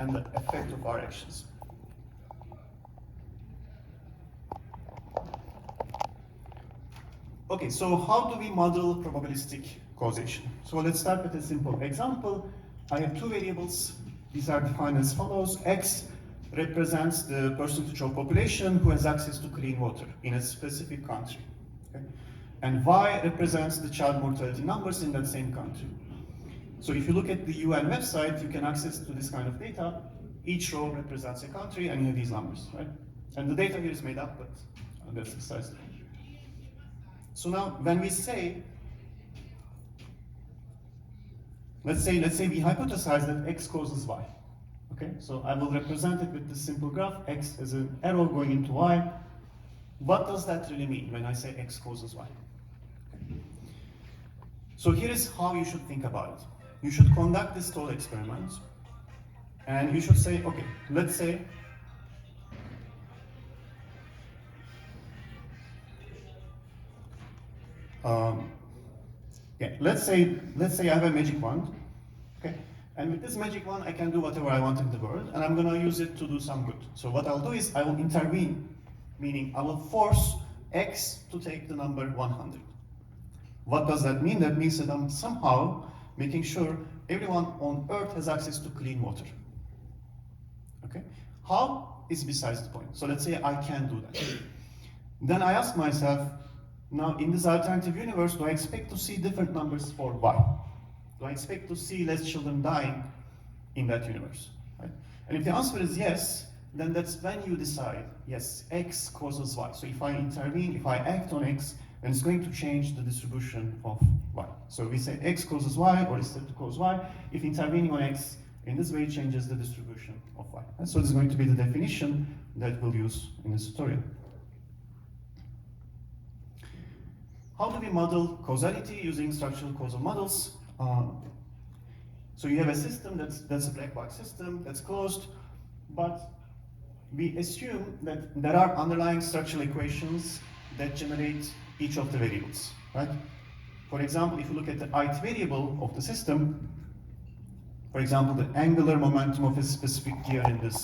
and the effect of our actions. Okay, so how do we model probabilistic causation? So let's start with a simple example. I have two variables. These are defined as follows. X represents the percentage of population who has access to clean water in a specific country. Okay? And Y represents the child mortality numbers in that same country. So if you look at the UN website, you can access to this kind of data. Each row represents a country, and you have these numbers, right? And the data here is made up, but that's besides the point. So now, when we say, let's say we hypothesize that X causes Y. Okay, so I will represent it with this simple graph. X is an arrow going into Y. What does that really mean when I say X causes Y? Okay. So here is how you should think about it. You should conduct this thought experiment, and you should say, okay, let's say let's say I have a magic wand, okay, and with this magic wand I can do whatever I want in the world, and I'm going to use it to do some good. So what I'll do is I will intervene, meaning I will force X to take the number 100. What does that mean? That means that I'm somehow making sure everyone on Earth has access to clean water. Okay, how is besides the point. So let's say I can do that. Then I ask myself, now, in this alternative universe, do I expect to see different numbers for Y? Do I expect to see less children dying in that universe? Right? And if the answer is yes, then that's when you decide, yes, X causes Y. So if I intervene, if I act on X, then it's going to change the distribution of Y. So we say X causes Y, or is said to cause Y. If intervening on X in this way changes the distribution of Y. And so this is going to be the definition that we'll use in this tutorial. How do we model causality using structural causal models? So you have a system that's a black box system that's closed, but we assume that there are underlying structural equations that generate each of the variables, right? For example, if you look at the ith variable of the system, for example, the angular momentum of a specific gear in this